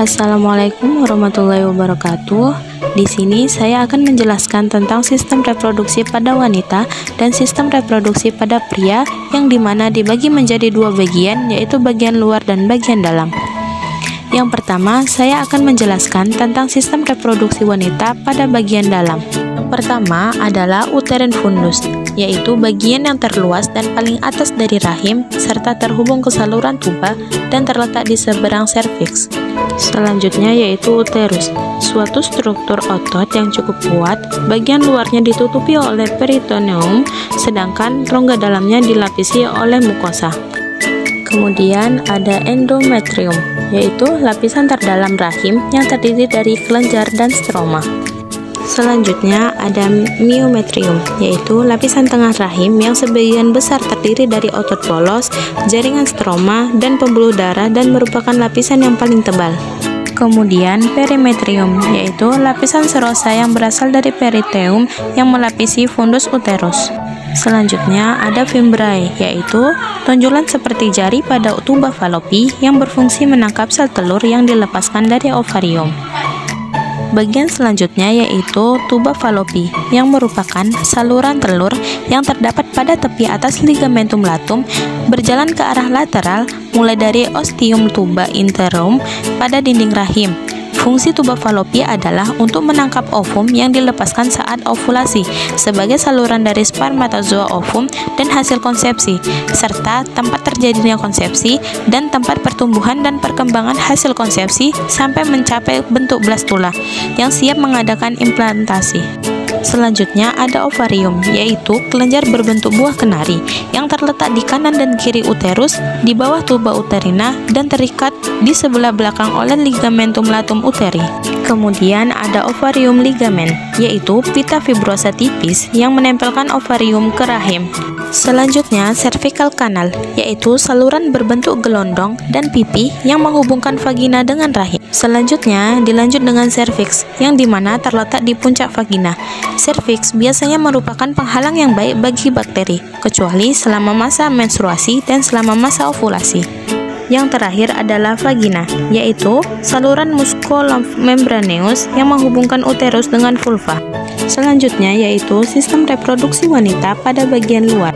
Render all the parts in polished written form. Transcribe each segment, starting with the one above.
Assalamualaikum warahmatullahi wabarakatuh. Di sini saya akan menjelaskan tentang sistem reproduksi pada wanita dan sistem reproduksi pada pria, yang dimana dibagi menjadi dua bagian, yaitu bagian luar dan bagian dalam. Yang pertama, saya akan menjelaskan tentang sistem reproduksi wanita pada bagian dalam. Yang pertama adalah uterine fundus, yaitu bagian yang terluas dan paling atas dari rahim, serta terhubung ke saluran tuba dan terletak di seberang serviks. Selanjutnya yaitu uterus, suatu struktur otot yang cukup kuat. Bagian luarnya ditutupi oleh peritoneum, sedangkan rongga dalamnya dilapisi oleh mukosa. Kemudian ada endometrium, yaitu lapisan terdalam rahim yang terdiri dari kelenjar dan stroma. Selanjutnya ada myometrium, yaitu lapisan tengah rahim yang sebagian besar terdiri dari otot polos, jaringan stroma, dan pembuluh darah, dan merupakan lapisan yang paling tebal. Kemudian perimetrium, yaitu lapisan serosa yang berasal dari peritoneum yang melapisi fundus uterus. Selanjutnya ada fimbriae, yaitu tonjolan seperti jari pada tuba falopi yang berfungsi menangkap sel telur yang dilepaskan dari ovarium. Bagian selanjutnya yaitu tuba falopi, yang merupakan saluran telur yang terdapat pada tepi atas ligamentum latum, berjalan ke arah lateral mulai dari ostium tuba interum pada dinding rahim. Fungsi tuba falopi adalah untuk menangkap ovum yang dilepaskan saat ovulasi sebagai saluran dari spermatozoa ovum dan hasil konsepsi, serta tempat terjadinya konsepsi dan tempat pertumbuhan dan perkembangan hasil konsepsi sampai mencapai bentuk blastula yang siap mengadakan implantasi. Selanjutnya ada ovarium, yaitu kelenjar berbentuk buah kenari yang terletak di kanan dan kiri uterus, di bawah tuba uterina, dan terikat di sebelah belakang oleh ligamentum latum uteri. Kemudian ada ovarium ligamen, yaitu pita fibrosa tipis yang menempelkan ovarium ke rahim. Selanjutnya cervical canal, yaitu saluran berbentuk gelondong dan pipi yang menghubungkan vagina dengan rahim. Selanjutnya dilanjut dengan cervix, yang dimana terletak di puncak vagina. Cervix biasanya merupakan penghalang yang baik bagi bakteri, kecuali selama masa menstruasi dan selama masa ovulasi. Yang terakhir adalah vagina, yaitu saluran musco-membraneus yang menghubungkan uterus dengan vulva. Selanjutnya yaitu sistem reproduksi wanita pada bagian luar.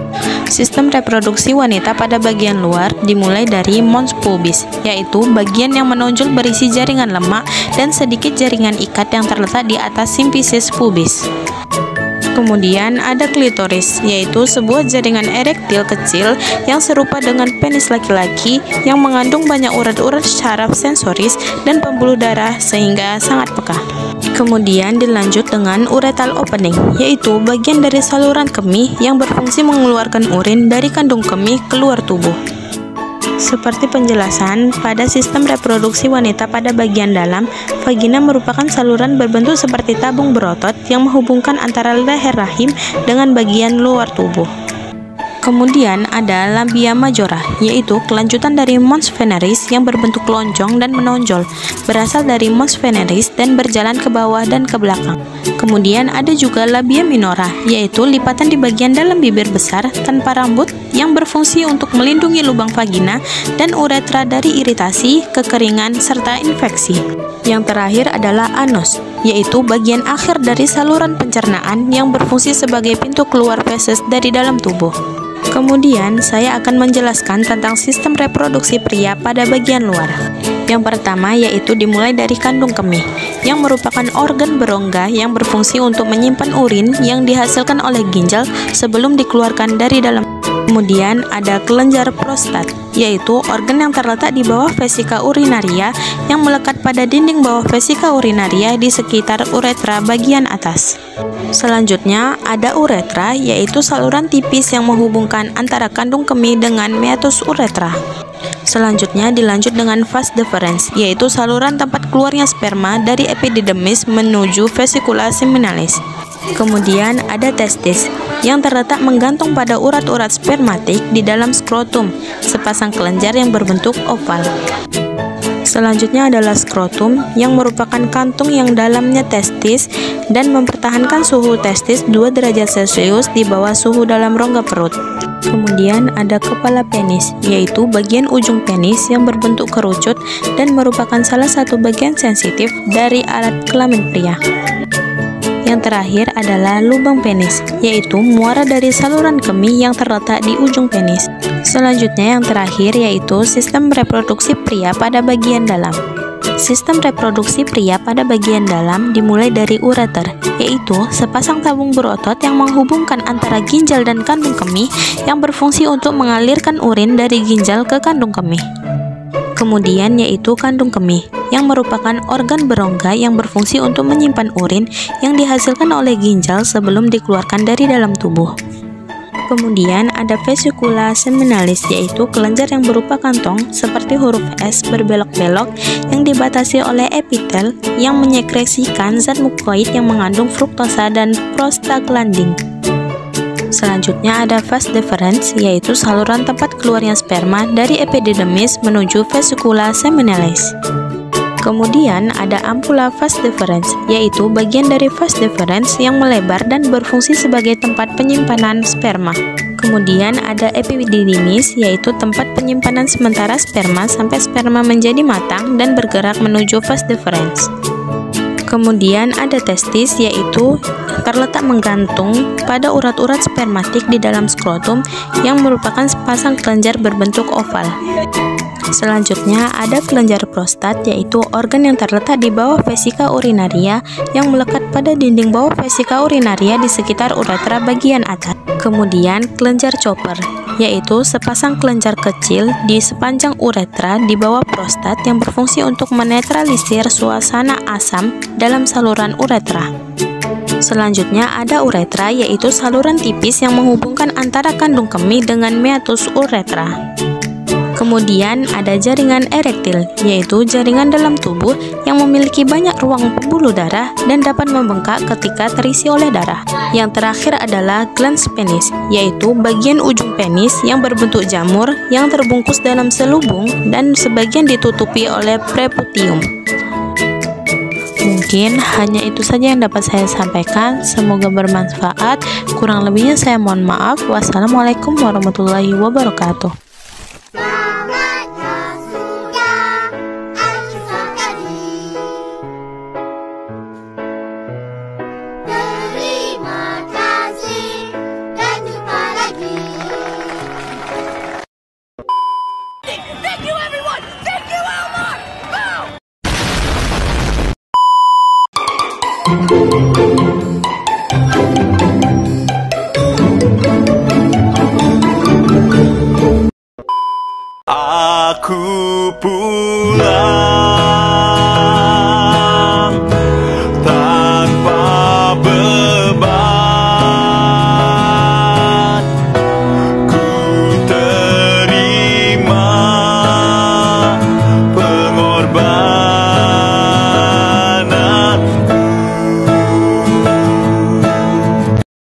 Sistem reproduksi wanita pada bagian luar dimulai dari mons pubis, yaitu bagian yang menonjol berisi jaringan lemak dan sedikit jaringan ikat yang terletak di atas simfisis pubis. Kemudian ada klitoris, yaitu sebuah jaringan erektil kecil yang serupa dengan penis laki-laki yang mengandung banyak urat-urat syaraf sensoris dan pembuluh darah sehingga sangat peka. Kemudian dilanjut dengan uretal opening, yaitu bagian dari saluran kemih yang berfungsi mengeluarkan urin dari kandung kemih keluar tubuh. Seperti penjelasan pada sistem reproduksi wanita pada bagian dalam, vagina merupakan saluran berbentuk seperti tabung berotot yang menghubungkan antara leher rahim dengan bagian luar tubuh. Kemudian ada labia majora, yaitu kelanjutan dari mons veneris yang berbentuk lonjong dan menonjol, berasal dari mons veneris dan berjalan ke bawah dan ke belakang. Kemudian ada juga labia minora, yaitu lipatan di bagian dalam bibir besar tanpa rambut yang berfungsi untuk melindungi lubang vagina dan uretra dari iritasi, kekeringan, serta infeksi. Yang terakhir adalah anus, yaitu bagian akhir dari saluran pencernaan yang berfungsi sebagai pintu keluar feses dari dalam tubuh. Kemudian saya akan menjelaskan tentang sistem reproduksi pria pada bagian luar. Yang pertama yaitu dimulai dari kandung kemih, yang merupakan organ berongga yang berfungsi untuk menyimpan urin yang dihasilkan oleh ginjal sebelum dikeluarkan dari dalam. Kemudian ada kelenjar prostat, yaitu organ yang terletak di bawah vesika urinaria yang melekat pada dinding bawah vesika urinaria di sekitar uretra bagian atas. Selanjutnya ada uretra, yaitu saluran tipis yang menghubungkan antara kandung kemih dengan meatus uretra. Selanjutnya dilanjut dengan vas deferens, yaitu saluran tempat keluarnya sperma dari epididymis menuju vesikula seminalis. Kemudian ada testis, yang terletak menggantung pada urat-urat spermatik di dalam skrotum, sepasang kelenjar yang berbentuk oval. Selanjutnya adalah skrotum, yang merupakan kantung yang dalamnya testis dan mempertahankan suhu testis 2 derajat Celcius di bawah suhu dalam rongga perut. Kemudian ada kepala penis, yaitu bagian ujung penis yang berbentuk kerucut dan merupakan salah satu bagian sensitif dari alat kelamin pria. Yang terakhir adalah lubang penis, yaitu muara dari saluran kemih yang terletak di ujung penis. Selanjutnya yang terakhir yaitu sistem reproduksi pria pada bagian dalam. Sistem reproduksi pria pada bagian dalam dimulai dari ureter, yaitu sepasang tabung berotot yang menghubungkan antara ginjal dan kandung kemih yang berfungsi untuk mengalirkan urin dari ginjal ke kandung kemih. Kemudian yaitu kandung kemih, yang merupakan organ berongga yang berfungsi untuk menyimpan urin yang dihasilkan oleh ginjal sebelum dikeluarkan dari dalam tubuh. Kemudian ada vesicula seminalis, yaitu kelenjar yang berupa kantong seperti huruf S berbelok-belok yang dibatasi oleh epitel yang menyekresikan zat mukoid yang mengandung fruktosa dan prostaglandin. Selanjutnya ada vas deferens, yaitu saluran tempat keluarnya sperma dari epididymis menuju vesicula seminalis. Kemudian ada ampula vas deferens, yaitu bagian dari vas deferens yang melebar dan berfungsi sebagai tempat penyimpanan sperma. Kemudian ada epididymis, yaitu tempat penyimpanan sementara sperma sampai sperma menjadi matang dan bergerak menuju vas deferens. Kemudian ada testis, yaitu terletak menggantung pada urat-urat spermatik di dalam skrotum yang merupakan sepasang kelenjar berbentuk oval. Selanjutnya ada kelenjar prostat, yaitu organ yang terletak di bawah vesika urinaria yang melekat pada dinding bawah vesika urinaria di sekitar uretra bagian atas. Kemudian kelenjar chopper, yaitu sepasang kelenjar kecil di sepanjang uretra di bawah prostat yang berfungsi untuk menetralisir suasana asam dalam saluran uretra. Selanjutnya ada uretra, yaitu saluran tipis yang menghubungkan antara kandung kemih dengan meatus uretra. Kemudian ada jaringan erektil, yaitu jaringan dalam tubuh yang memiliki banyak ruang pembuluh darah dan dapat membengkak ketika terisi oleh darah. Yang terakhir adalah glans penis, yaitu bagian ujung penis yang berbentuk jamur yang terbungkus dalam selubung dan sebagian ditutupi oleh preputium. Mungkin hanya itu saja yang dapat saya sampaikan. Semoga bermanfaat. Kurang lebihnya saya mohon maaf. Wassalamualaikum warahmatullahi wabarakatuh. Thank you, everyone! Thank you, Elmore! Go!